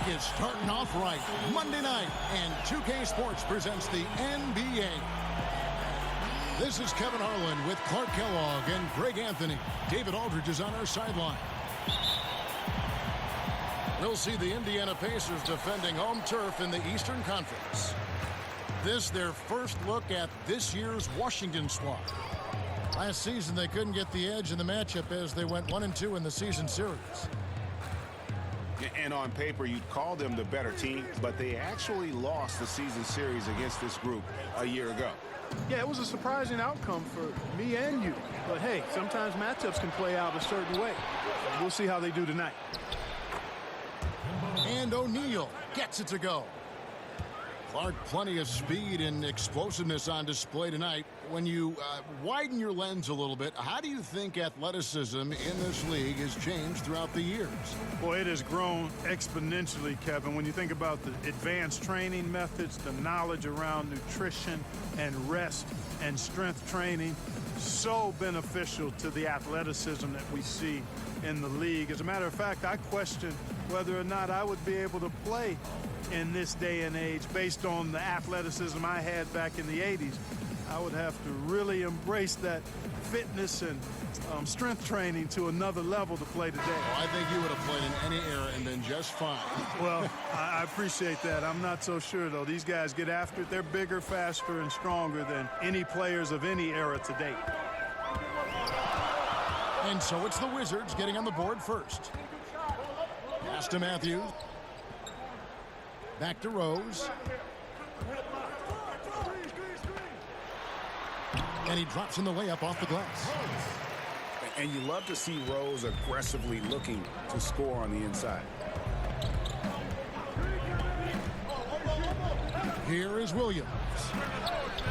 Is starting off right Monday night, and 2K Sports presents the NBA. This is Kevin Harlan with Clark Kellogg and Greg Anthony. David Aldridge is on our sideline. We'll see the Indiana Pacers defending home turf in the Eastern Conference. This their first look at this year's Washington squad. Last season they couldn't get the edge in the matchup as they went 1-2 in the season series. And on paper, you'd call them the better team, but they actually lost the season series against this group a year ago. Yeah, it was a surprising outcome for me and you. But, hey, sometimes matchups can play out a certain way. We'll see how they do tonight. And O'Neal gets it to go. Clark, plenty of speed and explosiveness on display tonight. When you widen your lens a little bit, how do you think athleticism in this league has changed throughout the years? Boy, it has grown exponentially, Kevin. When you think about the advanced training methods, the knowledge around nutrition and rest and strength training, so beneficial to the athleticism that we see in the league. As a matter of fact, I question whether or not I would be able to play in this day and age based on the athleticism I had back in the 80s. I would have to really embrace that fitness and strength training to another level to play today. Oh, I think you would have played in any era and been just fine. Well, I appreciate that. I'm not so sure, though. These guys get after it. They're bigger, faster, and stronger than any players of any era to date. And so it's the Wizards getting on the board first. Pass to Matthews. Back to Rose. And he drops in the way up off the glass. And you love to see Rose aggressively looking to score on the inside. Here is Williams.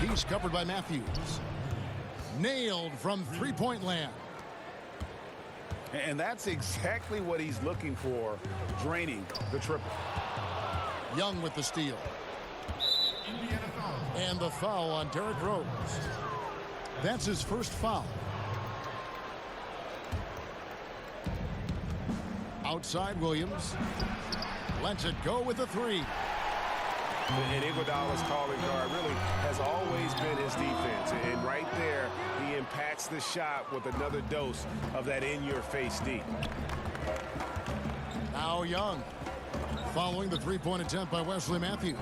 He's covered by Matthews. Nailed from three-point land. And that's exactly what he's looking for, draining the triple. Young with the steal. And the foul on Derrick Rose. That's his first foul. Outside Williams. Lets it go with a three. And Iguodala's calling card really has always been his defense. And right there, he impacts the shot with another dose of that in-your-face D. Now Young. Following the three-point attempt by Wesley Matthews.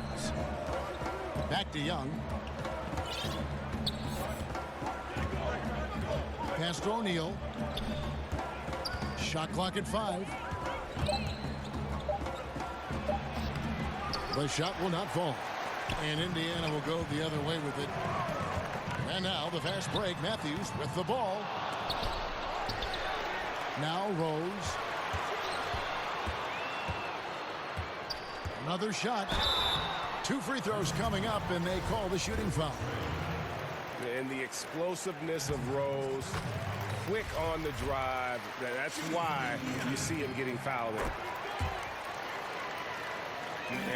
Back to Young. Pass to O'Neal. Shot clock at 5. The shot will not fall. And Indiana will go the other way with it. And now the fast break. Matthews with the ball. Now Rose. Another shot. 2 free throws coming up, and they call the shooting foul. And the explosiveness of Rose, quick on the drive. That's why you see him getting fouled in.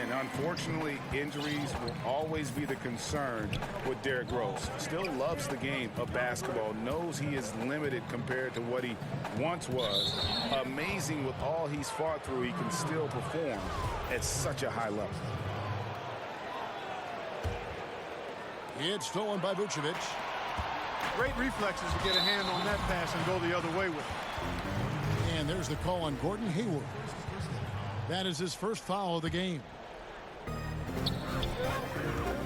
And unfortunately, injuries will always be the concern with Derrick Rose. Still loves the game of basketball, knows he is limited compared to what he once was. Amazing with all he's fought through, he can still perform at such a high level. It's stolen by Vucevic. Great reflexes to get a hand on that pass and go the other way with it. And there's the call on Gordon Hayward. That is his first foul of the game.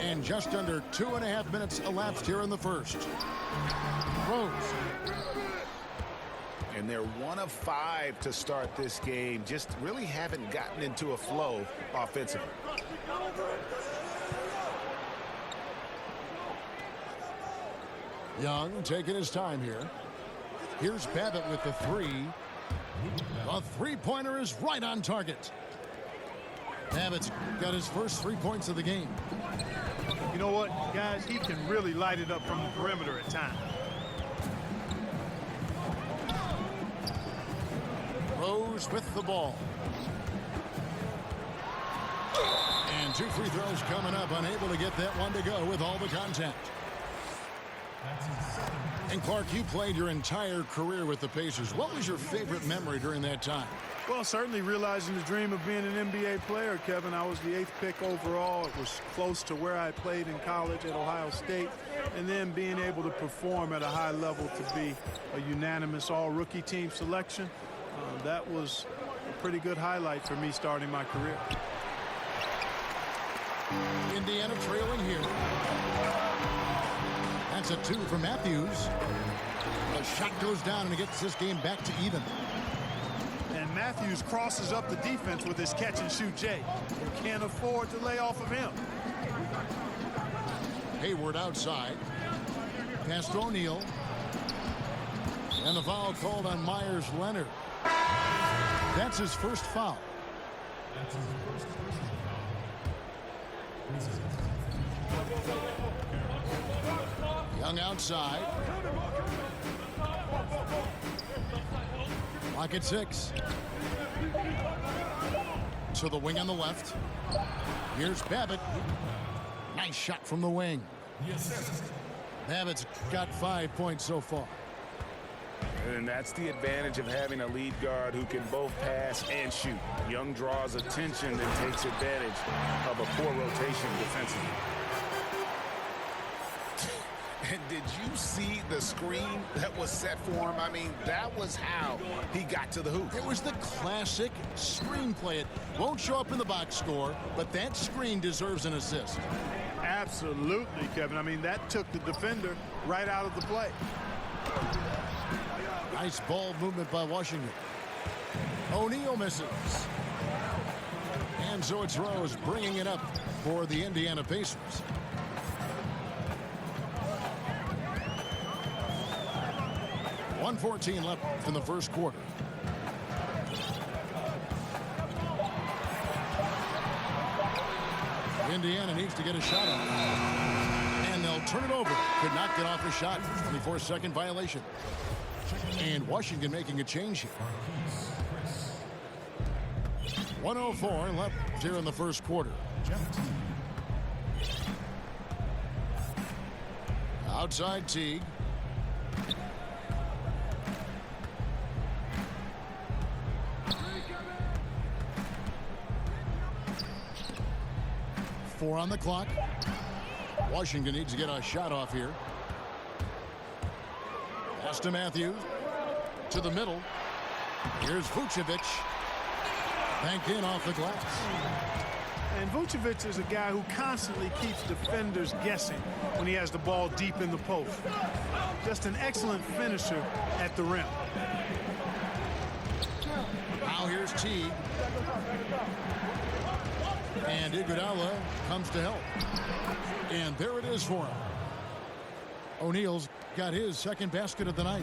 And just under 2.5 minutes elapsed here in the first. Rose. And they're 1 of 5 to start this game. Just really haven't gotten into a flow offensively. Young taking his time here. Here's Babbitt with the 3. The three-pointer is right on target. Babbitt's got his first 3 points of the game. You know what, guys? He can really light it up from the perimeter at times. Rose with the ball. And 2 free throws coming up. Unable to get that one to go with all the contact. And Clark, you played your entire career with the Pacers. What was your favorite memory during that time? Well, certainly realizing the dream of being an NBA player, Kevin. I was the 8th pick overall. It was close to where I played in college at Ohio State. And then being able to perform at a high level to be a unanimous all-rookie team selection, that was a pretty good highlight for me starting my career. Indiana trailing here. That's a 2 for Matthews. The shot goes down and it gets this game back to even. And Matthews crosses up the defense with his catch-and-shoot J. You can't afford to lay off of him. Hayward outside. Pass to O'Neal. And the foul called on Myers-Leonard. That's his first foul. Young outside. Lock at 6. To the wing on the left. Here's Babbitt. Nice shot from the wing. Babbitt's got 5 points so far. And that's the advantage of having a lead guard who can both pass and shoot. Young draws attention and takes advantage of a poor rotation defensively. And did you see the screen that was set for him? I mean, that was how he got to the hoop. It was the classic screen play. It won't show up in the box score, but that screen deserves an assist. Absolutely, Kevin. I mean, that took the defender right out of the play. Nice ball movement by Washington. O'Neal misses. And so it's Rose bringing it up for the Indiana Pacers. .114 left in the first quarter. Indiana needs to get a shot on. And they'll turn it over. Could not get off a shot. 24-second violation. And Washington making a change here. 1:04 left here in the first quarter. Outside Teague. Four on the clock. Washington needs to get a shot off here. Pass to Matthews. To the middle. Here's Vucevic. Banked in off the glass. And Vucevic is a guy who constantly keeps defenders guessing when he has the ball deep in the post. Just an excellent finisher at the rim. Now here's Teague. And Iguodala comes to help. And there it is for him. O'Neal's got his second basket of the night.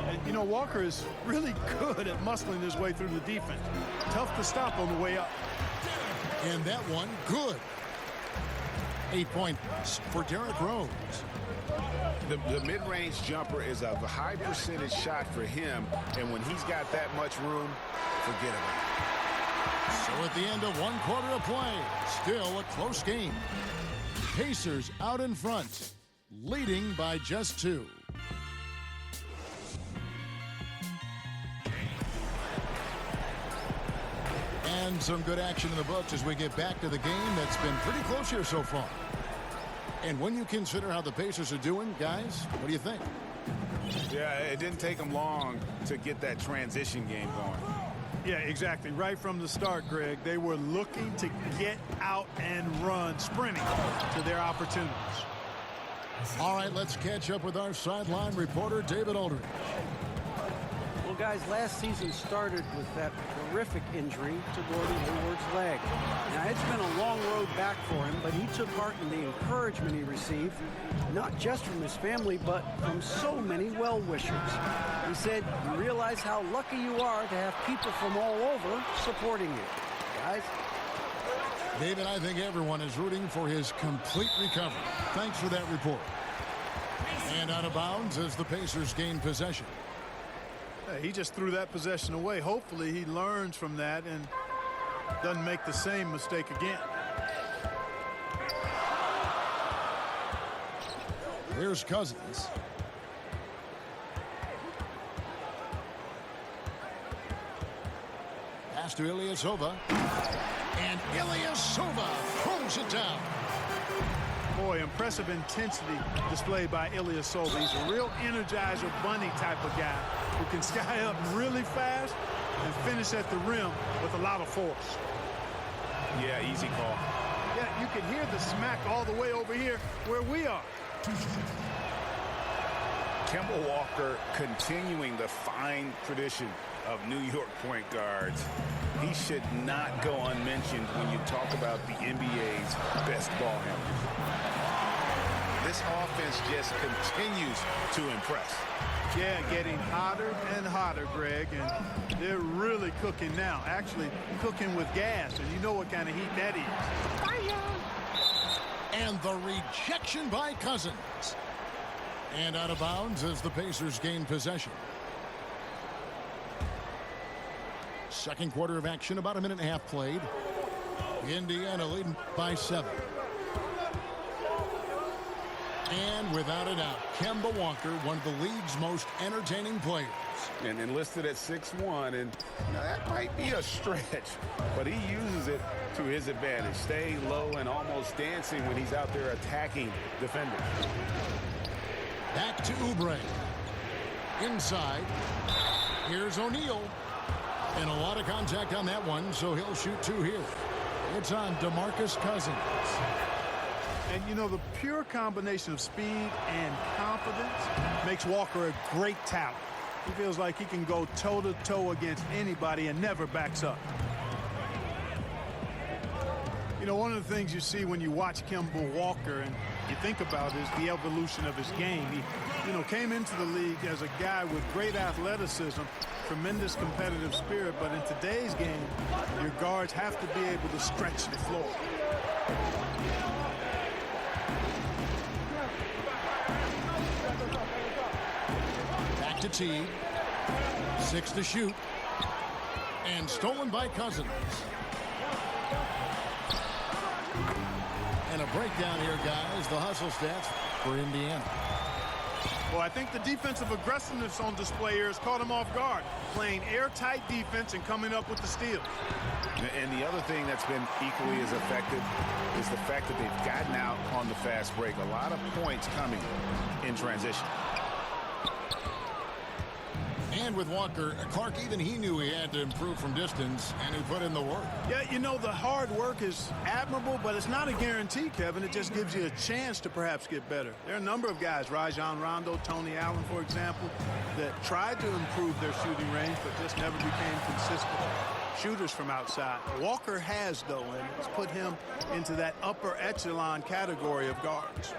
And, you know, Walker is really good at muscling his way through the defense. Tough to stop on the way up. And that one, good. 8 points for Derrick Rose. The mid-range jumper is a high percentage shot for him. And when he's got that much room, forget about it. So at the end of 1 quarter of play, still a close game. Pacers out in front, leading by just 2. And some good action in the books as we get back to the game that's been pretty close here so far. And when you consider how the Pacers are doing, guys, what do you think? Yeah, it didn't take them long to get that transition game going. Yeah, exactly. Right from the start, Greg, they were looking to get out and run, sprinting to their opportunities. All right, let's catch up with our sideline reporter, David Aldridge. guys, last season started with that horrific injury to Gordon Hayward's leg. Now, it's been a long road back for him, but he took heart in the encouragement he received, not just from his family, but from so many well-wishers. He said, "You realize how lucky you are to have people from all over supporting you." Guys. David, I think everyone is rooting for his complete recovery. Thanks for that report. And out of bounds as the Pacers gain possession. He just threw that possession away. Hopefully he learns from that and doesn't make the same mistake again. Here's Cousins. Pass to Ilyasova. And Ilyasova throws it down. Boy, impressive intensity displayed by Ilyasova. He's a real Energizer Bunny type of guy who can sky up really fast and finish at the rim with a lot of force. Yeah, easy call. Yeah, you can hear the smack all the way over here where we are. Kemba Walker continuing the fine tradition of New York point guards. He should not go unmentioned when you talk about the NBA's best ball handlers. This offense just continues to impress. Yeah, getting hotter and hotter, Greg, and they're really cooking now. Actually cooking with gas, and you know what kind of heat that is. And the rejection by Cousins. And out of bounds as the Pacers gain possession. Second quarter of action, about a minute and a half played. Indiana leading by 7. And without a doubt, Kemba Walker, one of the league's most entertaining players. And listed at 6'1", and that might be a stretch, but he uses it to his advantage, staying low and almost dancing when he's out there attacking defenders. Back to Oubre. Inside. Here's O'Neal. And a lot of contact on that one, so he'll shoot 2 here. It's on DeMarcus Cousins. And, you know, the pure combination of speed and confidence makes Walker a great talent. He feels like he can go toe-to-toe against anybody and never backs up. You know, one of the things you see when you watch Kemba Walker and you think about is the evolution of his game. He, you know, came into the league as a guy with great athleticism, tremendous competitive spirit, but in today's game, your guards have to be able to stretch the floor. Back to Teague. 6 to shoot. And stolen by Cousins. And a breakdown here, guys. The hustle stats for Indiana. Well, I think the defensive aggressiveness on display here has caught him off guard, playing airtight defense and coming up with the steals. And the other thing that's been equally as effective is the fact that they've gotten out on the fast break. A lot of points coming in transition. And with Walker, Clark, even he knew he had to improve from distance, and he put in the work. Yeah, you know, the hard work is admirable, but it's not a guarantee, Kevin. It just gives you a chance to perhaps get better. There are a number of guys, Rajon Rondo, Tony Allen, for example, that tried to improve their shooting range, but just never became consistent shooters from outside. Walker has, though, and it's put him into that upper echelon category of guards.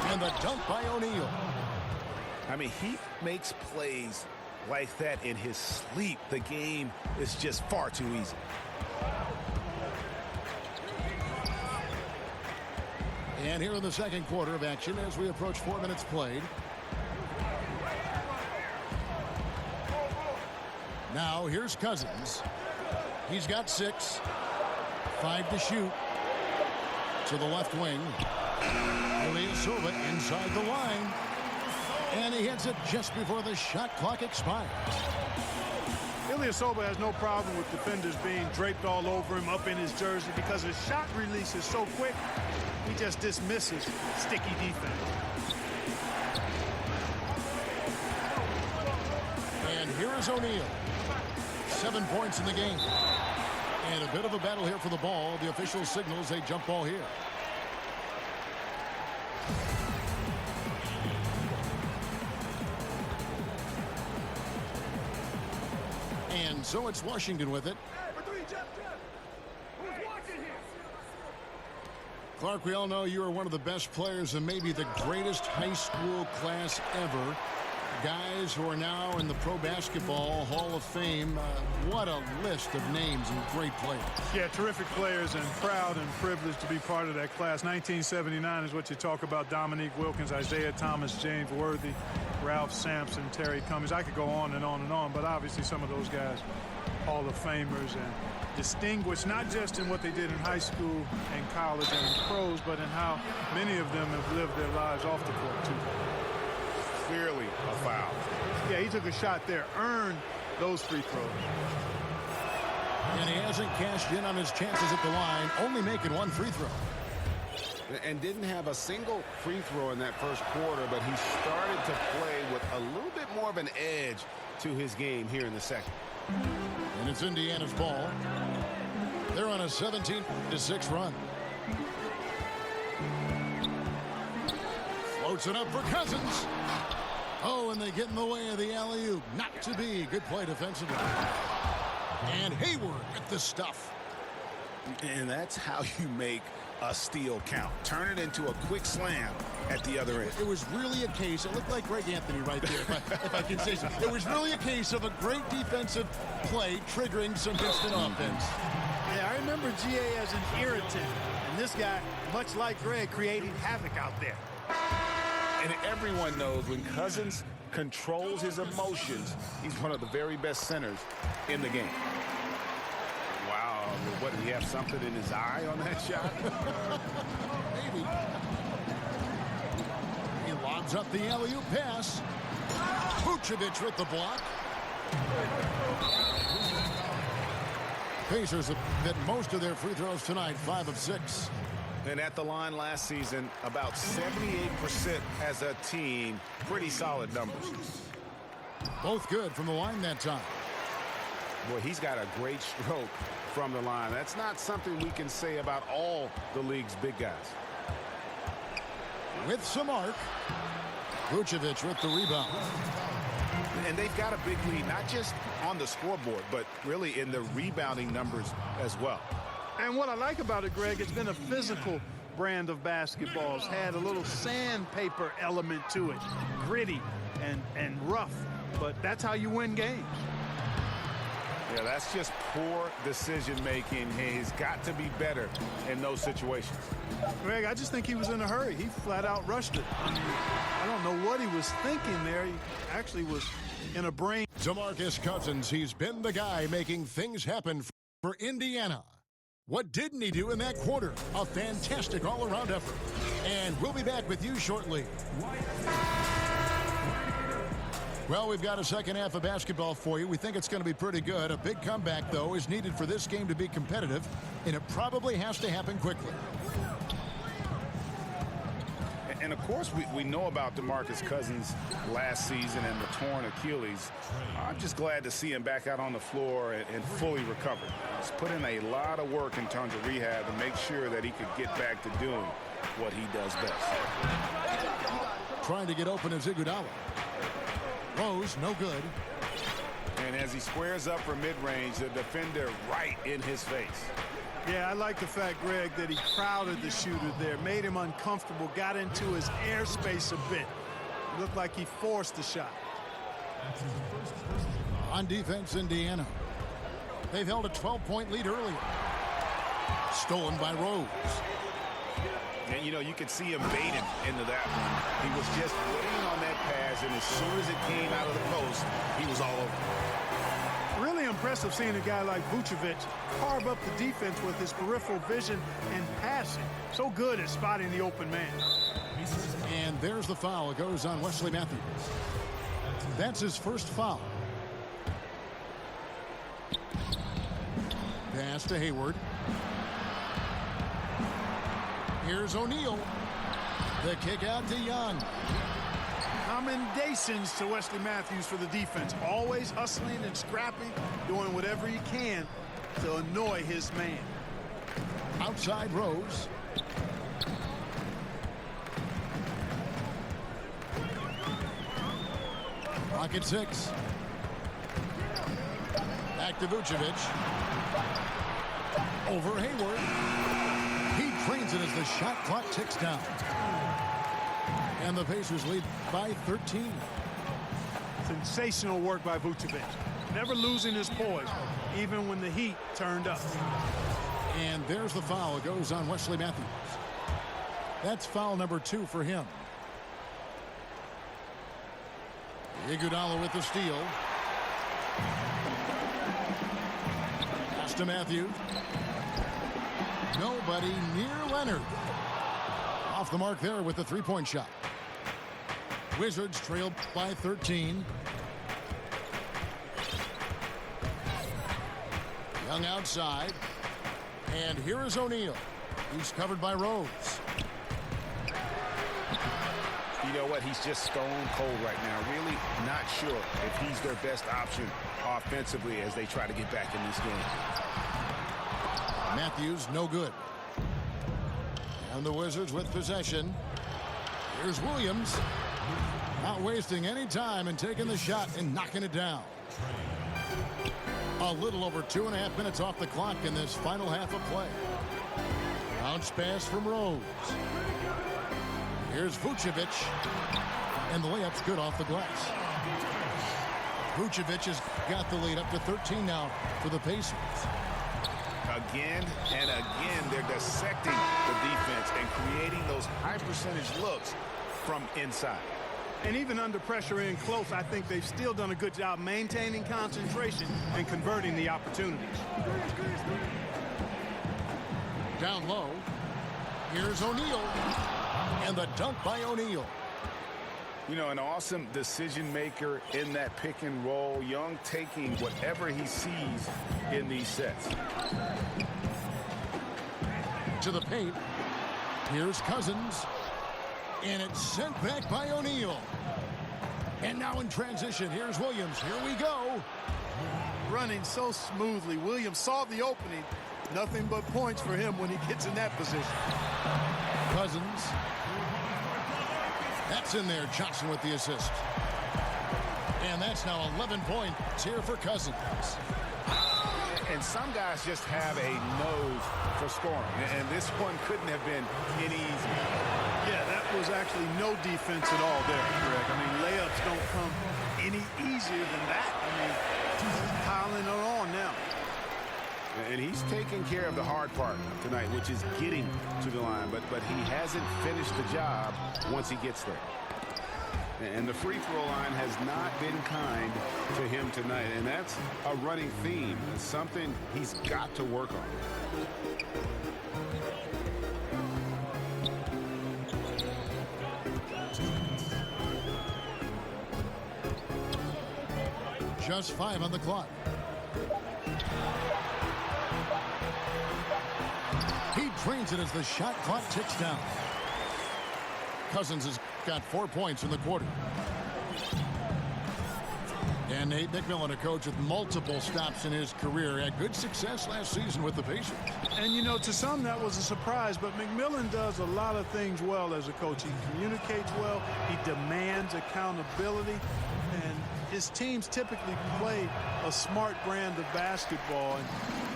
And the dunk by O'Neal. I mean, he makes plays like that in his sleep. The game is just far too easy. And here in the second quarter of action as we approach 4 minutes played. Now here's Cousins. He's got 6. 5 to shoot. To the left wing. Ilyasova inside the line. And he hits it just before the shot clock expires. Ilyasova has no problem with defenders being draped all over him up in his jersey because his shot release is so quick, he just dismisses sticky defense. And here is O'Neal. 7 points in the game. And a bit of a battle here for the ball. The official signals a jump ball here. so it's Washington with it. Clark, we all know you are one of the best players and maybe the greatest high school class ever. Guys who are now in the Pro Basketball Hall of Fame. What a list of names and great players. Yeah, terrific players, and proud and privileged to be part of that class. 1979 is what you talk about. Dominique Wilkins, Isaiah Thomas, James Worthy, Ralph Sampson, Terry Cummings. I could go on and on and on, but obviously some of those guys, Hall of Famers, and distinguished not just in what they did in high school and college and in pros, but in how many of them have lived their lives off the court, too. Clearly a foul. Yeah, he took a shot there, earned those free throws. And he hasn't cashed in on his chances at the line, only making one free throw. And didn't have a single free throw in that first quarter, but he started to play with a little bit more of an edge to his game here in the second. And it's Indiana's ball. They're on a 17-6 run. Floats it up for Cousins. Oh, and they get in the way of the alley-oop. Not to be. Good play defensively. And Hayward at the stuff. And that's how you make a steal count. Turn it into a quick slam at the other end. It was really a case. It looked like Greg Anthony right there, if I can say so. It was really a case of a great defensive play triggering some instant offense. Yeah, I remember GA as an irritant. And this guy, much like Greg, creating havoc out there. And everyone knows when Cousins controls his emotions, he's one of the very best centers in the game. Wow, what, did he have something in his eye on that shot? Maybe. He lobs up the alley-oop pass. Vucevic with the block. Pacers have hit most of their free throws tonight, 5 of 6. And at the line last season, about 78% as a team. Pretty solid numbers. Both good from the line that time. Boy, he's got a great stroke from the line. That's not something we can say about all the league's big guys. With some arc. Vucevic with the rebound. And they've got a big lead, not just on the scoreboard, but really in the rebounding numbers as well. And what I like about it, Greg, it's been a physical brand of basketball. It's had a little sandpaper element to it. Gritty and rough. But that's how you win games. Yeah, that's just poor decision-making. He's got to be better in those situations. Greg, I just think he was in a hurry. He flat out rushed it. I mean, I don't know what he was thinking there. He actually was in a brain. DeMarcus Cousins, he's been the guy making things happen for Indiana. What didn't he do in that quarter? A fantastic all-around effort. And we'll be back with you shortly. Well, we've got a second half of basketball for you. We think it's going to be pretty good. A big comeback, though, is needed for this game to be competitive, and it probably has to happen quickly. And, of course, we know about DeMarcus Cousins last season and the torn Achilles. I'm just glad to see him back out on the floor and fully recovered. He's put in a lot of work in terms of rehab to make sure that he could get back to doing what he does best. Trying to get open is Iguodala. Rose, no good. And as he squares up for mid-range, the defender right in his face. Yeah, I like the fact, Greg, that he crowded the shooter there, made him uncomfortable, got into his airspace a bit. It looked like he forced the shot. On defense, Indiana. They've held a 12-point lead earlier. Stolen by Rose. And, you know, you could see him baiting into that one. He was just waiting on that pass, and as soon as it came out of the post, he was all over. Really impressive seeing a guy like Vucevic carve up the defense with his peripheral vision and passing. So good at spotting the open man. And there's the foul. It goes on Wesley Matthews. That's his first foul. Pass to Hayward. Here's O'Neal. The kick out to Young. Commendations to Wesley Matthews for the defense. Always hustling and scrapping, doing whatever he can to annoy his man. Outside Rose. Rocket 6. Back back to Vucevic. Over Hayward. He drains it as the shot clock ticks down. And the Pacers lead by 13. Sensational work by Vucevic. Never losing his poise, even when the heat turned up. And there's the foul. It goes on Wesley Matthews. That's foul number 2 for him. Iguodala with the steal. Pass to Matthews. Nobody near Leonard. Off the mark there with the three-point shot. Wizards trailed by 13. Young outside. And here is O'Neal. He's covered by Rose. You know what? He's just stone cold right now. Really not sure if he's their best option offensively as they try to get back in this game. Matthews, no good. And the Wizards with possession. Here's Williams. Not wasting any time and taking the shot and knocking it down. A little over 2.5 minutes off the clock in this final half of play. Bounce pass from Rose. Here's Vucevic. And the layup's good off the glass. Vucevic has got the lead up to 13 now for the Pacers. Again and again, they're dissecting the defense and creating those high percentage looks from inside. And even under pressure in close, I think they've still done a good job maintaining concentration and converting the opportunities. Down low. Here's O'Neal. And the dunk by O'Neal. You know, an awesome decision maker in that pick and roll. Young taking whatever he sees in these sets. To the paint. Here's Cousins. And it's sent back by O'Neal. And now in transition, here's Williams. Here we go. Running so smoothly. Williams saw the opening. Nothing but points for him when he gets in that position. Cousins. That's in there. Johnson with the assist. And that's now 11 points here for Cousins. And some guys just have a nose for scoring. And this one couldn't have been any easier. Yeah, that was actually no defense at all there, Greg. I mean, layups don't come any easier than that. I mean, he's piling it on now. And he's taking care of the hard part tonight, which is getting to the line. But he hasn't finished the job once he gets there. And the free throw line has not been kind to him tonight. And that's a running theme. It's something he's got to work on. Just 5 on the clock. He drains it as the shot clock ticks down. Cousins has got 4 points in the quarter. And Nate McMillan, a coach with multiple stops in his career, had good success last season with the Pacers. And, you know, to some that was a surprise, but McMillan does a lot of things well as a coach. He communicates well. He demands accountability. And his teams typically play a smart brand of basketball. And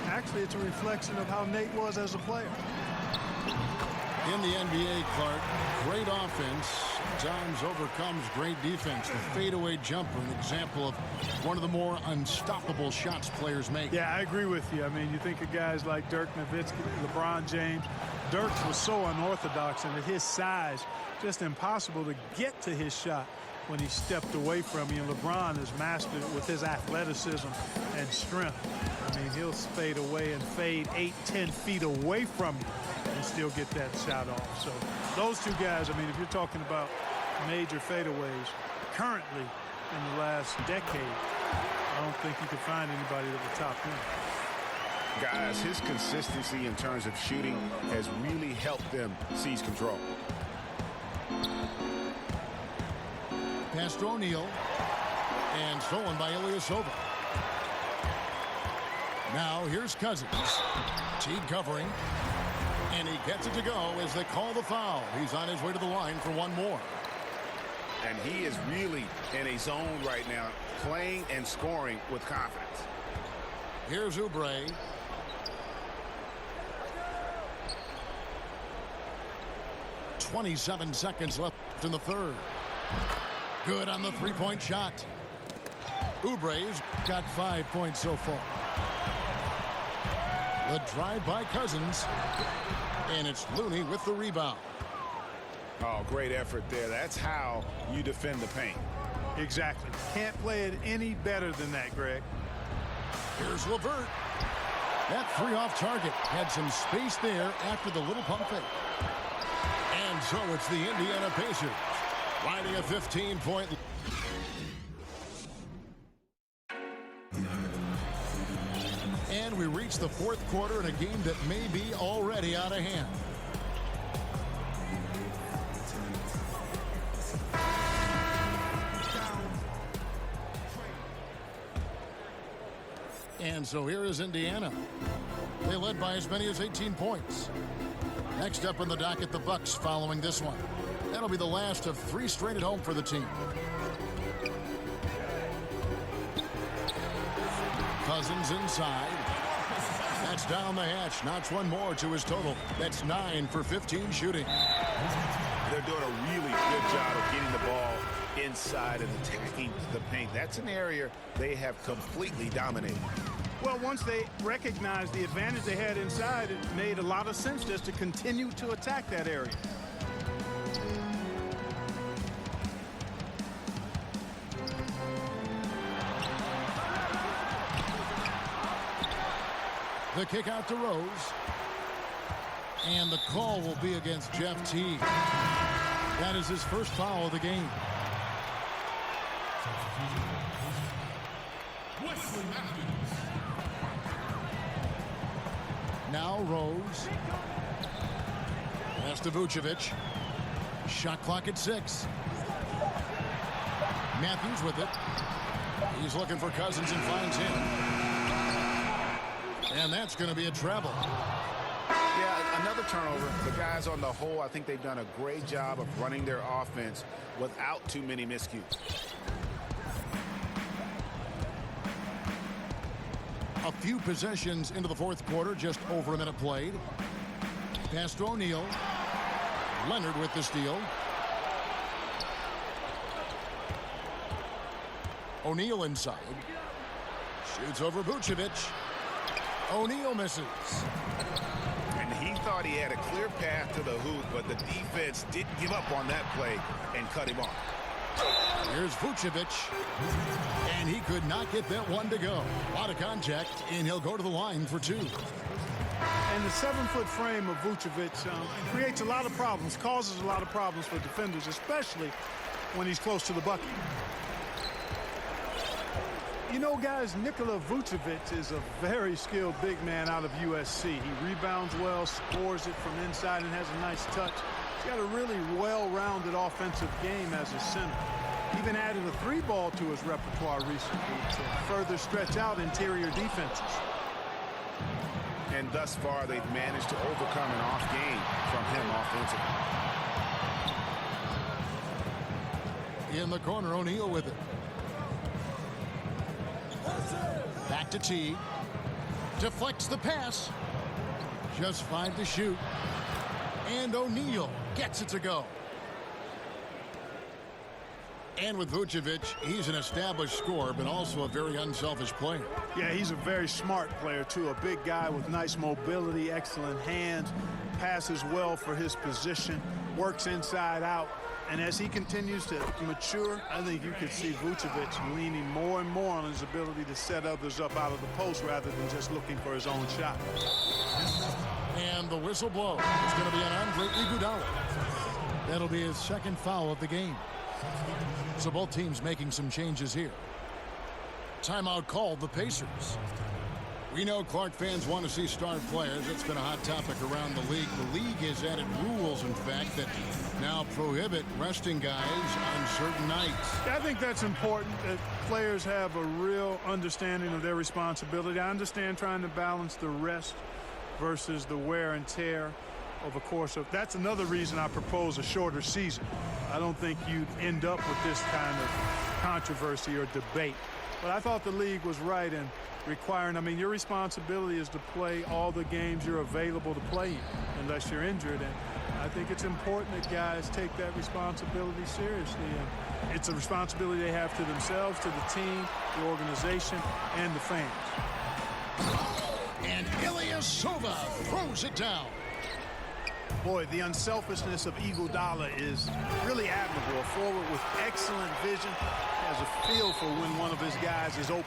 actually, it's a reflection of how Nate was as a player. In the NBA, Clark, great offense sometimes overcomes great defense. The fadeaway jumper, an example of one of the more unstoppable shots players make. Yeah, I agree with you. I mean, you think of guys like Dirk Nowitzki, LeBron James. Dirk was so unorthodox, and at his size, just impossible to get to his shot when he stepped away from you. And LeBron has mastered it with his athleticism and strength. I mean, he'll fade away and fade 8-10 feet away from you and still get that shot off. So those two guys, I mean, if you're talking about major fadeaways currently in the last decade, I don't think you could find anybody that would top him. Guys, his consistency in terms of shooting has really helped them seize control. Pass to O'Neal. And stolen by Ilyasova. Now here's Cousins. Teague covering. And he gets it to go as they call the foul. He's on his way to the line for one more. And he is really in a zone right now, playing and scoring with confidence. Here's Oubre. .27 seconds left in the third. Good on the three-point shot. Oubre's got 5 points so far. The drive by Cousins. And it's Looney with the rebound. Oh, great effort there. That's how you defend the paint. Exactly. Can't play it any better than that, Greg. Here's LeVert. That three off target had some space there after the little pump fake. And so it's the Indiana Pacers riding a 15-point. And we reach the fourth quarter in a game that may be already out of hand. And so here is Indiana. They led by as many as 18 points. Next up on the docket, the Bucks following this one. That'll be the last of 3 straight at home for the team. Cousins inside. That's down the hatch. Knocks one more to his total. That's 9 for 15 shooting. They're doing a really good job of getting the ball inside and attacking the paint. That's an area they have completely dominated. Well, once they recognized the advantage they had inside, it made a lot of sense just to continue to attack that area. The kick out to Rose. And the call will be against Jeff Teague. That is his first foul of the game. Now Rose. Pass to Vucevic. Shot clock at 6. Matthews with it. He's looking for Cousins and finds him. And that's going to be a travel. Yeah, another turnover. The guys on the whole, I think they've done a great job of running their offense without too many miscues. A few possessions into the fourth quarter, just over a minute played. Pass to O'Neal. Leonard with the steal. O'Neal inside. Shoots over Vucevic. O'Neal misses. And he thought he had a clear path to the hoop, but the defense didn't give up on that play and cut him off. Here's Vucevic. And he could not get that one to go. Out of contact, and he'll go to the line for 2. And the 7-foot frame of Vucevic creates a lot of problems, causes a lot of problems for defenders, especially when he's close to the bucket. You know, guys, Nikola Vucevic is a very skilled big man out of USC. He rebounds well, scores it from inside, and has a nice touch. He's got a really well-rounded offensive game as a center. Even added a 3-ball to his repertoire recently to further stretch out interior defenses. And thus far, they've managed to overcome an off game from him offensively. In the corner, O'Neal with it. Back to Teague. Deflects the pass. Just 5 to shoot. And O'Neal gets it to go. And with Vucevic, he's an established scorer, but also a very unselfish player. Yeah, he's a very smart player, too. A big guy with nice mobility, excellent hands, passes well for his position, works inside out. And as he continues to mature, I think you could see Vucevic leaning more and more on his ability to set others up out of the post rather than just looking for his own shot. And the whistle blows. It's going to be an Andre Iguodala. That'll be his second foul of the game. So both teams making some changes here. Timeout called the Pacers. We know Clark fans want to see star players. It's been a hot topic around the league. The league has added rules, in fact, that now prohibit resting guys on certain nights. I think that's important, that players have a real understanding of their responsibility. I understand trying to balance the rest versus the wear and tear of a course of. That's another reason I propose a shorter season. I don't think you'd end up with this kind of controversy or debate But I thought the league was right in requiring, I mean, your responsibility is to play all the games you're available to play in, unless you're injured. And I think it's important that guys take that responsibility seriously. And it's a responsibility they have to themselves, to the team, the organization, and the fans. And Ilyasova throws it down. Boy, the unselfishness of Iguodala is really admirable. A forward with excellent vision, has a feel for when one of his guys is open.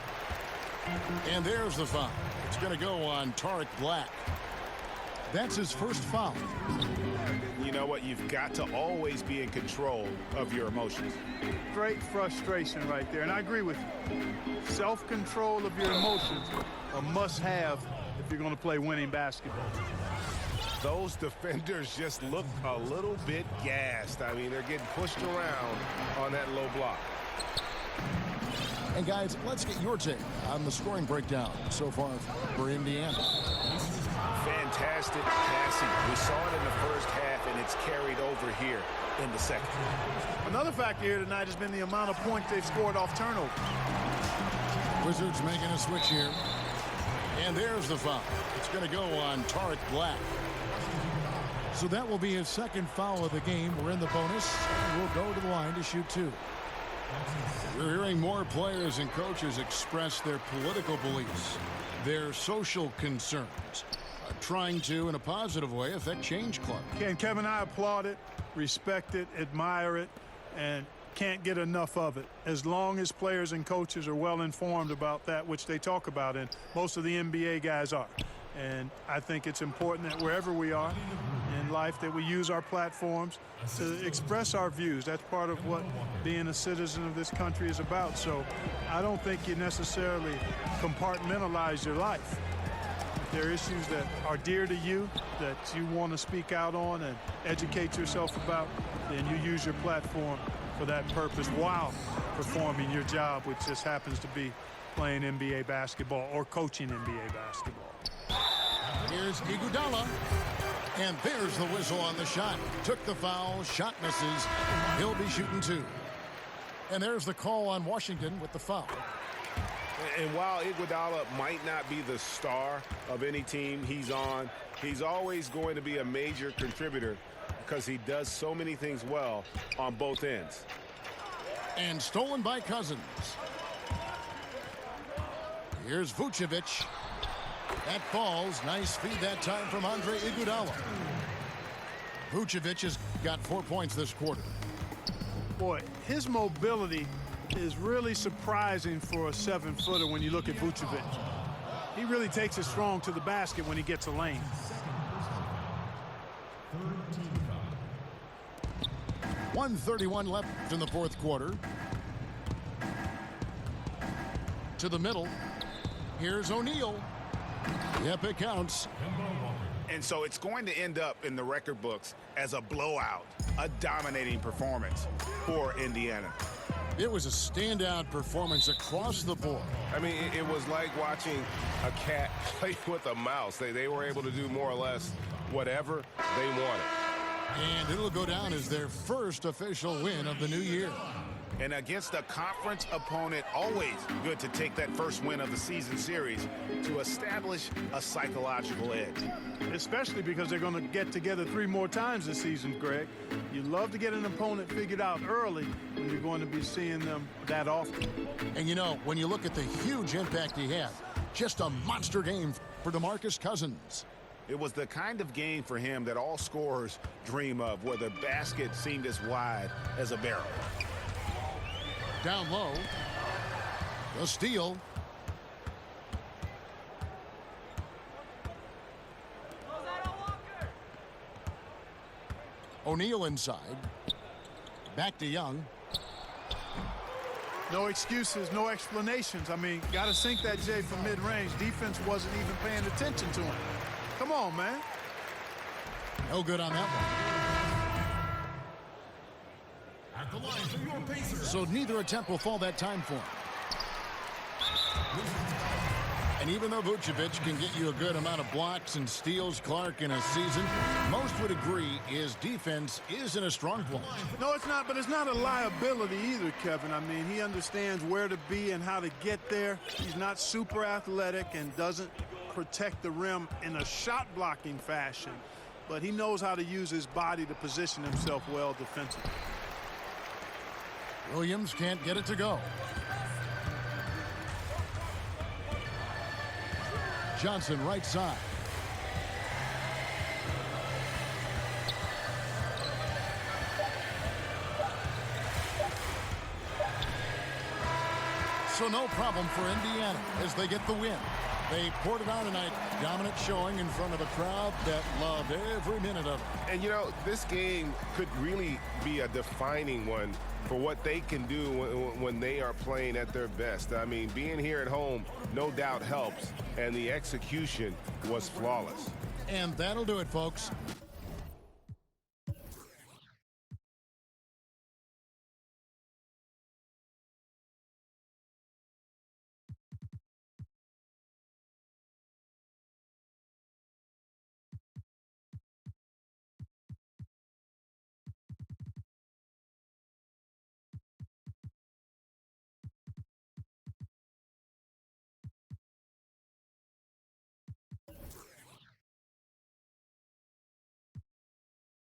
And there's the foul. It's going to go on Tarek Black. That's his first foul. You know what? You've got to always be in control of your emotions. Great frustration right there, and I agree with you. Self-control of your emotions a must-have if you're going to play winning basketball. Those defenders just look a little bit gassed. I mean, they're getting pushed around on that low block. And guys, let's get your take on the scoring breakdown so far for Indiana. Fantastic passing. We saw it in the first half, and it's carried over here in the second. Another factor here tonight has been the amount of points they've scored off turnover. Wizards making a switch here. And there's the foul. It's going to go on Tarek Black. So that will be his second foul of the game. We're in the bonus, and we'll go to the line to shoot two. We're hearing more players and coaches express their political beliefs, their social concerns, trying to, in a positive way, affect change club. And Kevin, I applaud it, respect it, admire it, and can't get enough of it. As long as players and coaches are well informed about that, which they talk about, and most of the NBA guys are. And I think it's important that wherever we are in life that we use our platforms to express our views. That's part of what being a citizen of this country is about. So I don't think you necessarily compartmentalize your life. If there are issues that are dear to you, that you want to speak out on and educate yourself about, then you use your platform for that purpose while performing your job, which just happens to be playing NBA basketball or coaching NBA basketball. Here's Iguodala, and there's the whistle on the shot. Took the foul, shot misses. He'll be shooting two. And there's the call on Washington with the foul. And while Iguodala might not be the star of any team he's on, he's always going to be a major contributor because he does so many things well on both ends. And stolen by Cousins. Here's Vucevic. That falls. Nice feed that time from Andre Iguodala. Vucevic has got 4 points this quarter. Boy, his mobility is really surprising for a 7-footer when you look at Vucevic. He really takes it strong to the basket when he gets a lane. .131 left in the fourth quarter. To the middle. Here's O'Neal. Yep, it counts. And so it's going to end up in the record books as a blowout, a dominating performance for Indiana. It was a standout performance across the board. I mean, it was like watching a cat play with a mouse. They were able to do more or less whatever they wanted. And it'll go down as their first official win of the new year. And against a conference opponent, always good to take that first win of the season series to establish a psychological edge. Especially because they're going to get together 3 more times this season, Greg. You love to get an opponent figured out early when you're going to be seeing them that often. And you know, when you look at the huge impact he had, just a monster game for DeMarcus Cousins. It was the kind of game for him that all scorers dream of, where the basket seemed as wide as a barrel. Down low. The steal. O'Neal inside. Back to Young. No excuses, no explanations. I mean, got to sink that J from mid-range. Defense wasn't even paying attention to him. Come on, man. No good on that one. At the line for your Pacers. So neither attempt will fall that time for him. And even though Vucevic can get you a good amount of blocks and steals, Clark, in a season, most would agree his defense isn't a strong point. No, it's not, but it's not a liability either, Kevin. I mean, he understands where to be and how to get there. He's not super athletic and doesn't protect the rim in a shot-blocking fashion, but he knows how to use his body to position himself well defensively. Williams can't get it to go. Johnson right side. So no problem for Indiana as they get the win. They poured it on tonight. Dominant showing in front of a crowd that loved every minute of it. And, you know, this game could really be a defining one for what they can do when they are playing at their best. I mean, being here at home no doubt helps, and the execution was flawless. And that'll do it, folks.